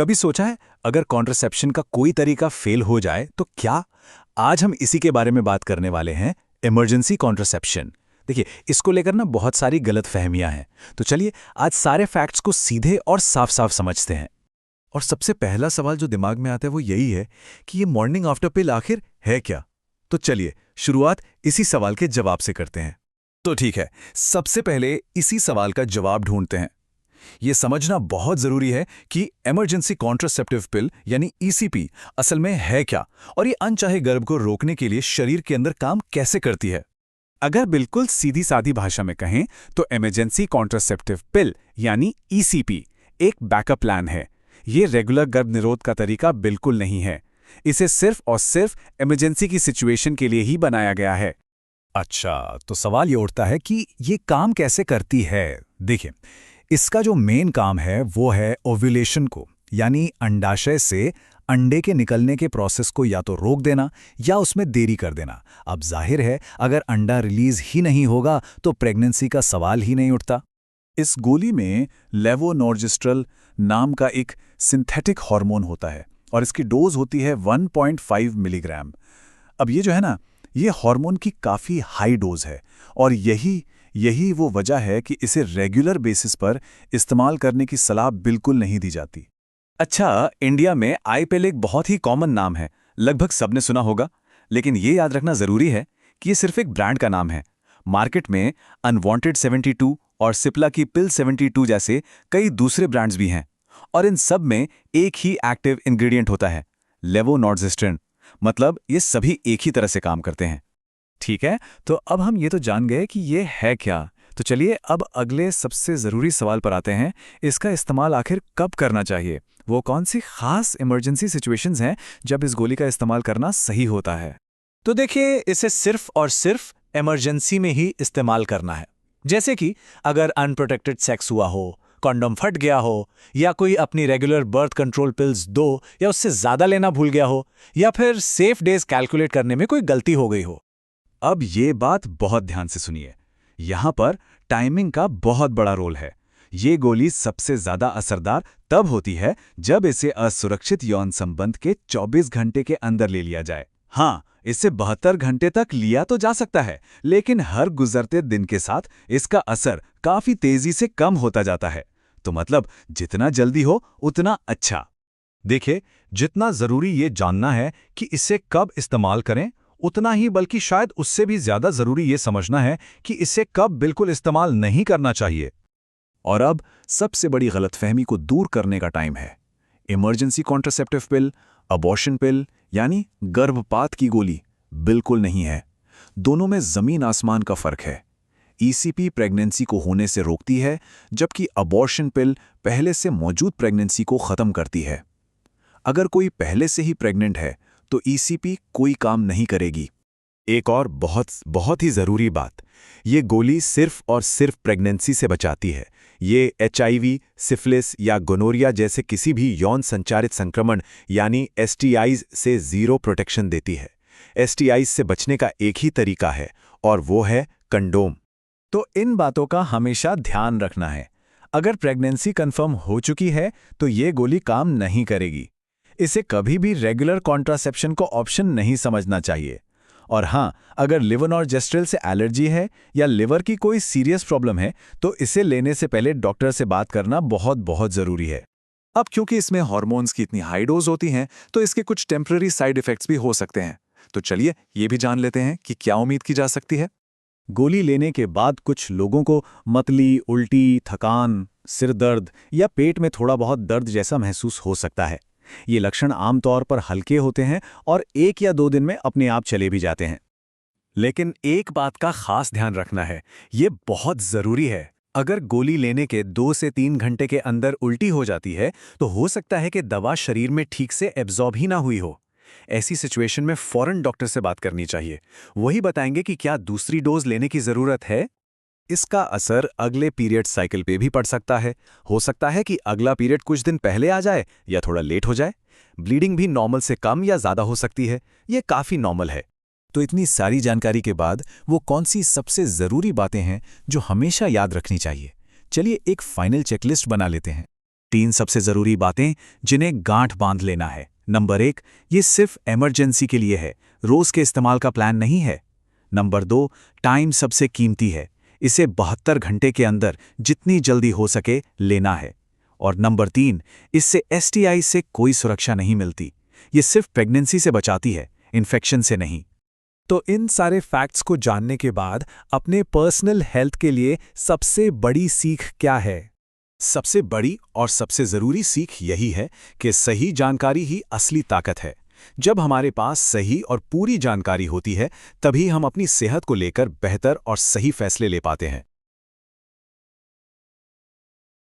कभी सोचा है अगर कॉन्ट्रासेप्शन का कोई तरीका फेल हो जाए तो क्या? आज हम इसी के बारे में बात करने वाले हैं, इमरजेंसी कॉन्ट्रासेप्शन। देखिए, इसको लेकर ना बहुत सारी गलतफहमियां हैं। तो चलिए आज सारे फैक्ट्स को सीधे और साफ-साफ समझते हैं। और सबसे पहला सवाल जो दिमाग में आता है वो यही है कि ये मॉर्निंग आफ्टर पिल आखिर है क्या। तो चलिए शुरुआत इसी सवाल के जवाब से करते हैं। तो ठीक है, सबसे पहले इसी सवाल का जवाब ढूंढते हैं। ये समझना बहुत जरूरी है कि इमरजेंसी कॉन्ट्रासेप्टिव पिल यानी ईसीपी असल में है क्या और ये अनचाहे गर्भ को रोकने के लिए शरीर के अंदर काम कैसे करती है। अगर बिल्कुल सीधी सादी भाषा में कहें तो इमरजेंसी कॉन्ट्रासेप्टिव पिल यानी ईसीपी एक बैकअप प्लान है। ये रेगुलर गर्भ निरोध का तरीका बिल्कुल नहीं है। इसे सिर्फ और सिर्फ इमरजेंसी की सिचुएशन के लिए ही बनाया गया है। अच्छा, तो सवाल ये उठता है कि ये काम कैसे करती है। देखिए, इसका जो मेन काम है वो है ओव्यूलेशन को, यानी अंडाशय से अंडे के निकलने के प्रोसेस को या तो रोक देना या उसमें देरी कर देना। अब जाहिर है अगर अंडा रिलीज ही नहीं होगा तो प्रेगनेंसी का सवाल ही नहीं उठता। इस गोली में लेवोनॉर्जेस्ट्रल नाम का एक सिंथेटिक हार्मोन होता है और इसकी डोज होती है 1.5 मिलीग्राम। अब ये जो है ना, ये हार्मोन की काफ़ी हाई डोज है और यही वो वजह है कि इसे रेगुलर बेसिस पर इस्तेमाल करने की सलाह बिल्कुल नहीं दी जाती। अच्छा, इंडिया में आईपिल एक बहुत ही कॉमन नाम है, लगभग सबने सुना होगा। लेकिन ये याद रखना जरूरी है कि ये सिर्फ एक ब्रांड का नाम है। मार्केट में अनवांटेड 72 और सिप्ला की पिल 72 जैसे कई दूसरे ब्रांड्स भी हैं और इन सब में एक ही एक्टिव इंग्रेडिएंट होता है, लेवोनॉर्जेस्ट्रेन। मतलब ये सभी एक ही तरह से काम करते हैं। ठीक है, तो अब हम ये तो जान गए कि ये है क्या। तो चलिए अब अगले सबसे ज़रूरी सवाल पर आते हैं। इसका इस्तेमाल आखिर कब करना चाहिए? वो कौन सी खास इमरजेंसी सिचुएशंस हैं जब इस गोली का इस्तेमाल करना सही होता है? तो देखिए, इसे सिर्फ और सिर्फ इमरजेंसी में ही इस्तेमाल करना है। जैसे कि अगर अनप्रोटेक्टेड सेक्स हुआ हो, कॉन्डोम फट गया हो, या कोई अपनी रेगुलर बर्थ कंट्रोल पिल्स 2 या उससे ज़्यादा लेना भूल गया हो, या फिर सेफ डेज कैलकुलेट करने में कोई गलती हो गई हो। अब ये बात बहुत ध्यान से सुनिए। यहाँ पर टाइमिंग का बहुत बड़ा रोल है। ये गोली सबसे ज़्यादा असरदार तब होती है जब इसे असुरक्षित यौन संबंध के 24 घंटे के अंदर ले लिया जाए। हाँ, इसे 72 घंटे तक लिया तो जा सकता है, लेकिन हर गुजरते दिन के साथ इसका असर काफ़ी तेज़ी से कम होता जाता है। तो मतलब जितना जल्दी हो उतना अच्छा। देखिए, जितना ज़रूरी ये जानना है कि इसे कब इस्तेमाल करें, उतना ही बल्कि शायद उससे भी ज़्यादा ज़रूरी ये समझना है कि इसे कब बिल्कुल इस्तेमाल नहीं करना चाहिए। और अब सबसे बड़ी गलतफहमी को दूर करने का टाइम है। इमरजेंसी कॉन्ट्रासेप्टिव पिल अबॉर्शन पिल यानी गर्भपात की गोली बिल्कुल नहीं है। दोनों में ज़मीन आसमान का फ़र्क है। ईसीपी प्रेगनेंसी को होने से रोकती है, जबकि अबॉर्शन पिल पहले से मौजूद प्रेगनेंसी को ख़त्म करती है। अगर कोई पहले से ही प्रेग्नेंट है तो ईसीपी कोई काम नहीं करेगी। एक और बहुत ही ज़रूरी बात, ये गोली सिर्फ और सिर्फ प्रेगनेंसी से बचाती है। ये एचआईवी, सिफिलिस या गोनोरिया जैसे किसी भी यौन संचारित संक्रमण यानी एसटीआईज से ज़ीरो प्रोटेक्शन देती है। एसटीआईज से बचने का एक ही तरीका है और वो है कंडोम। तो इन बातों का हमेशा ध्यान रखना है। अगर प्रेगनेंसी कंफर्म हो चुकी है तो ये गोली काम नहीं करेगी। इसे कभी भी रेगुलर कॉन्ट्रासेप्शन को ऑप्शन नहीं समझना चाहिए। और हाँ, अगर लेवोनॉर्जेस्ट्रल से एलर्जी है या लिवर की कोई सीरियस प्रॉब्लम है तो इसे लेने से पहले डॉक्टर से बात करना बहुत ज़रूरी है। अब क्योंकि इसमें हार्मोन्स की इतनी हाई डोज होती हैं तो इसके कुछ टेम्पररी साइड इफ़ेक्ट्स भी हो सकते हैं। तो चलिए ये भी जान लेते हैं कि क्या उम्मीद की जा सकती है। गोली लेने के बाद कुछ लोगों को मतली, उल्टी, थकान, सिर दर्द या पेट में थोड़ा बहुत दर्द जैसा महसूस हो सकता है। ये लक्षण आमतौर पर हल्के होते हैं और 1 या 2 दिन में अपने आप चले भी जाते हैं। लेकिन एक बात का खास ध्यान रखना है, ये बहुत ज़रूरी है। अगर गोली लेने के 2 से 3 घंटे के अंदर उल्टी हो जाती है तो हो सकता है कि दवा शरीर में ठीक से एब्जॉर्ब ही ना हुई हो। ऐसी सिचुएशन में फौरन डॉक्टर से बात करनी चाहिए। वही बताएंगे कि क्या दूसरी डोज लेने की ज़रूरत है। इसका असर अगले पीरियड साइकिल पे भी पड़ सकता है। हो सकता है कि अगला पीरियड कुछ दिन पहले आ जाए या थोड़ा लेट हो जाए। ब्लीडिंग भी नॉर्मल से कम या ज़्यादा हो सकती है। ये काफ़ी नॉर्मल है। तो इतनी सारी जानकारी के बाद वो कौन सी सबसे ज़रूरी बातें हैं जो हमेशा याद रखनी चाहिए? चलिए एक फाइनल चेकलिस्ट बना लेते हैं। 3 सबसे ज़रूरी बातें जिन्हें गांठ बांध लेना है। नंबर 1, ये सिर्फ इमरजेंसी के लिए है, रोज़ के इस्तेमाल का प्लान नहीं है। नंबर 2, टाइम सबसे कीमती है, इसे 72 घंटे के अंदर जितनी जल्दी हो सके लेना है। और नंबर 3, इससे STI से कोई सुरक्षा नहीं मिलती, ये सिर्फ प्रेगनेंसी से बचाती है, इन्फेक्शन से नहीं। तो इन सारे फैक्ट्स को जानने के बाद अपने पर्सनल हेल्थ के लिए सबसे बड़ी सीख क्या है? सबसे बड़ी और सबसे ज़रूरी सीख यही है कि सही जानकारी ही असली ताकत है। जब हमारे पास सही और पूरी जानकारी होती है, तभी हम अपनी सेहत को लेकर बेहतर और सही फैसले ले पाते हैं।